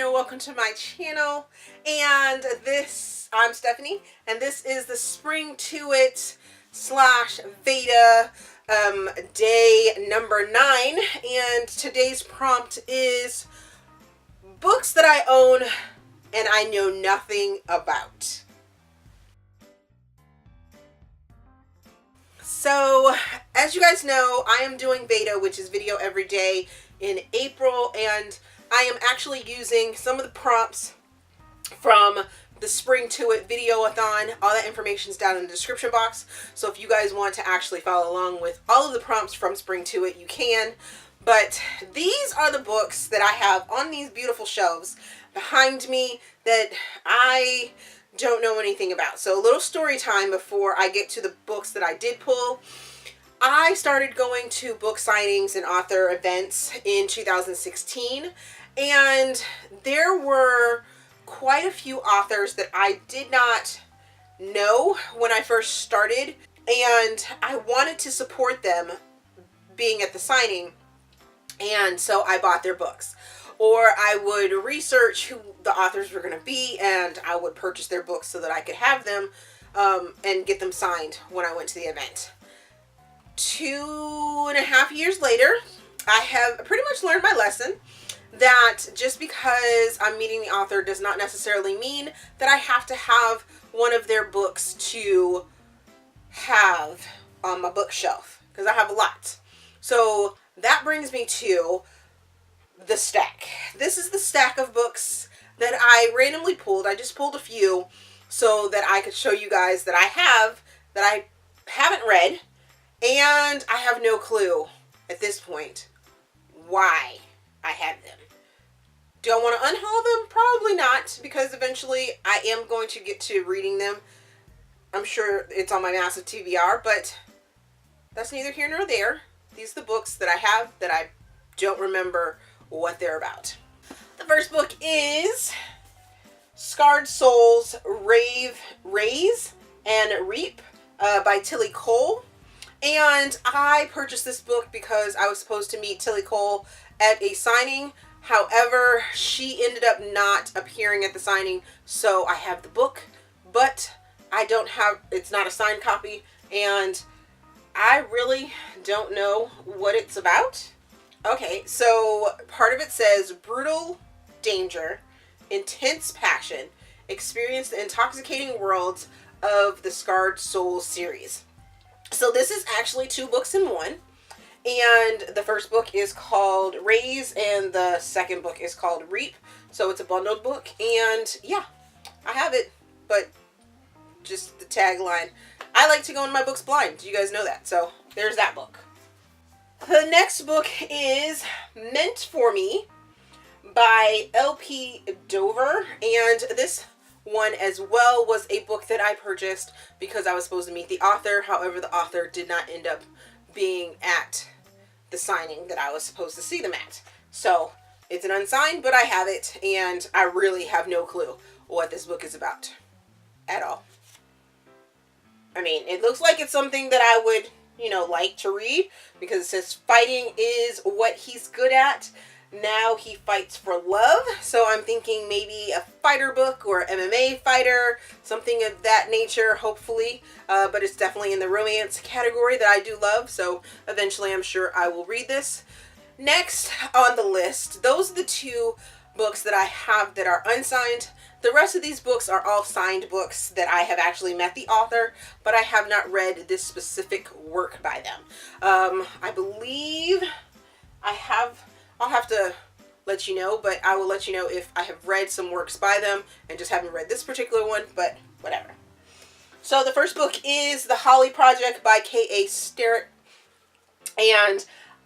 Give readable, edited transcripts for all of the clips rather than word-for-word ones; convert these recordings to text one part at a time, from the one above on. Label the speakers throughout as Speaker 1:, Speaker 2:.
Speaker 1: and welcome to my channel. And I'm Stephanie, and this is the Spring to It / VEDA day number 9. And today's prompt is books that I own and I know nothing about. So, as you guys know, I am doing VEDA, which is video every day, in April, and I am actually using some of the prompts from the Spring to It Videoathon. All that information is down in the description box, so if you guys want to actually follow along with all of the prompts from Spring to It, you can. But these are the books that I have on these beautiful shelves behind me that I don't know anything about. So a little story time before I get to the books that I did pull. I started going to book signings and author events in 2016, and there were quite a few authors that I did not know when I first started, and I wanted to support them being at the signing, and so I bought their books. Or I would research who the authors were going to be, and I would purchase their books so that I could have them and get them signed when I went to the event. 2.5 years later, I have pretty much learned my lesson that just because I'm meeting the author does not necessarily mean that I have to have one of their books to have on my bookshelf, because I have a lot. So that brings me to the stack. This is the stack of books that I randomly pulled. I just pulled a few so that I could show you guys that I haven't read, and I have no clue at this point why I have them. Do I want to unhaul them? Probably not, because eventually I am going to get to reading them. I'm sure it's on my massive TBR, but that's neither here nor there. These are the books that I have that I don't remember what they're about. The first book is Scarred Souls, Raise and Reap by Tillie Cole. And I purchased this book because I was supposed to meet Tillie Cole at a signing. However, she ended up not appearing at the signing, so I have the book, but it's not a signed copy, and I really don't know what it's about. Okay, so part of it says, brutal danger, intense passion, experience the intoxicating worlds of the Scarred Souls series. So this is actually 2 books in one, and the first book is called Raise, and the second book is called Reap, so it's a bundled book, and yeah, I have it, but just the tagline. I like to go into my books blind, you guys know that, so there's that book. The next book is Meant for Me by L.P. Dover, and this one as well was a book that I purchased because I was supposed to meet the author. However, the author did not end up being at the signing that I was supposed to see them at. So it's an unsigned, but I have it, and I really have no clue what this book is about at all. I mean, it looks like it's something that I would, like to read, because it says fighting is what he's good at. Now he fights for love. So I'm thinking maybe a fighter book or MMA fighter, something of that nature, hopefully. But it's definitely in the romance category that I do love. So eventually I'm sure I will read this. Next on the list, those are the 2 books that I have that are unsigned. The rest of these books are all signed books that I have actually met the author, but I have not read this specific work by them. I believe I'll have to let you know, but I will let you know if I have read some works by them and just haven't read this particular one, but whatever. So the first book is The Holly Project by K.A. Sterritt, and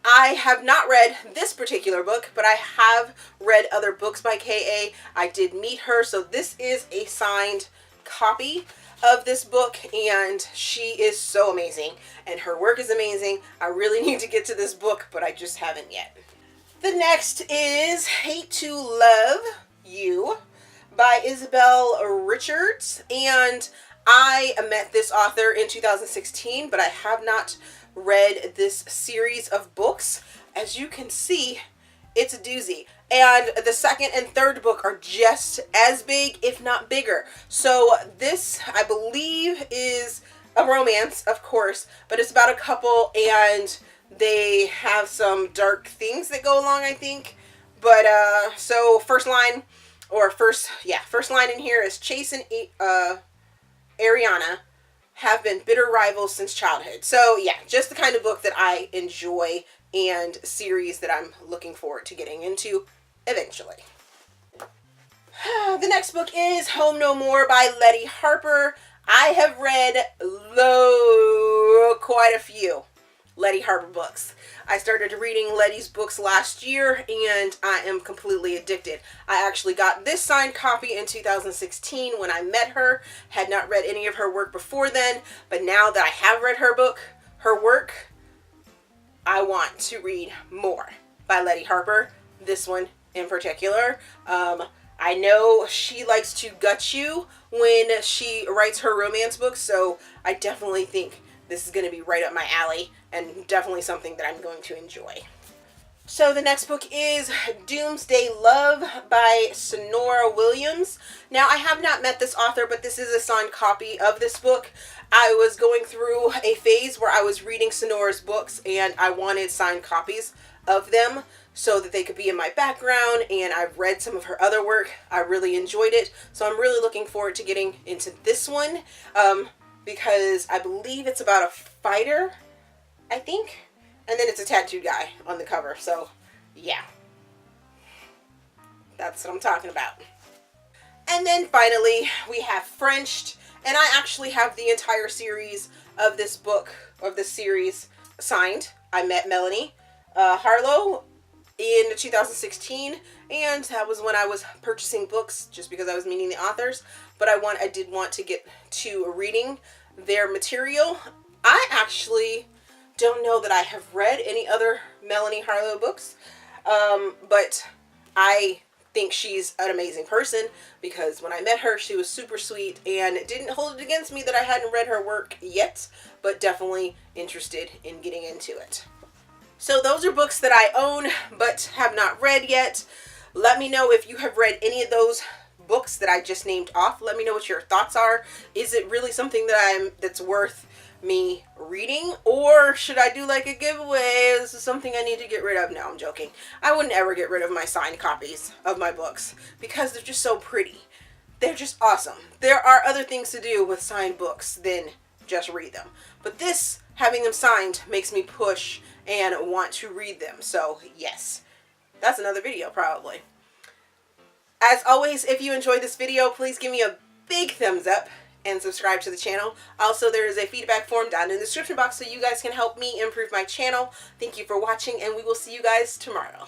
Speaker 1: I have not read this particular book, but I have read other books by K.A. I did meet her, so this is a signed copy of this book, and she is so amazing, and her work is amazing. I really need to get to this book, but I just haven't yet. The next is Hate to Love You by Isabelle Richards, and I met this author in 2016, but I have not read this series of books. As you can see, it's a doozy. And the second and third book are just as big, if not bigger. So this, I believe, is a romance, of course, but it's about a couple and they have some dark things that go along, I think. But so first line in here is Chase and Ariana have been bitter rivals since childhood. So yeah, just the kind of book that I enjoy and series that I'm looking forward to getting into eventually. The next book is Home No More by Leddy Harper. I have read quite a few Leddy Harper books. I started reading Leddy's books last year and I am completely addicted. I actually got this signed copy in 2016 when I met her. Had not read any of her work before then, but now that I have read her work, I want to read more by Leddy Harper. This one in particular. I know she likes to gut you when she writes her romance books, so I definitely think this is going to be right up my alley and definitely something that I'm going to enjoy. So the next book is Doomsday Love by Shanora Williams. Now, I have not met this author, but this is a signed copy of this book. I was going through a phase where I was reading Shanora's books and I wanted signed copies of them so that they could be in my background, and I've read some of her other work. I really enjoyed it, so I'm really looking forward to getting into this one. Because I believe it's about a fighter, I think. And then it's a tattooed guy on the cover. So, yeah. That's what I'm talking about. And then finally, we have Frenched. And I actually have the entire series of this book, of this series, signed. I met Melanie Harlow in 2016. And that was when I was purchasing books, just because I was meeting the authors. But I did want to get to reading their material. I actually don't know that I have read any other Melanie Harlow books, but I think she's an amazing person because when I met her, she was super sweet and didn't hold it against me that I hadn't read her work yet, but definitely interested in getting into it. So those are books that I own but have not read yet. Let me know if you have read any of those books that I just named off. Let me know what your thoughts are. Is it really something that's worth me reading, or should I do like a giveaway? This is something I need to get rid of. No, I'm joking. I wouldn't ever get rid of my signed copies of my books because they're just so pretty. They're just awesome. There are other things to do with signed books than just read them, but this, having them signed, makes me push and want to read them. So yes, that's another video probably. As always, if you enjoyed this video, please give me a big thumbs up and subscribe to the channel. Also, there is a feedback form down in the description box so you guys can help me improve my channel. Thank you for watching, and we will see you guys tomorrow.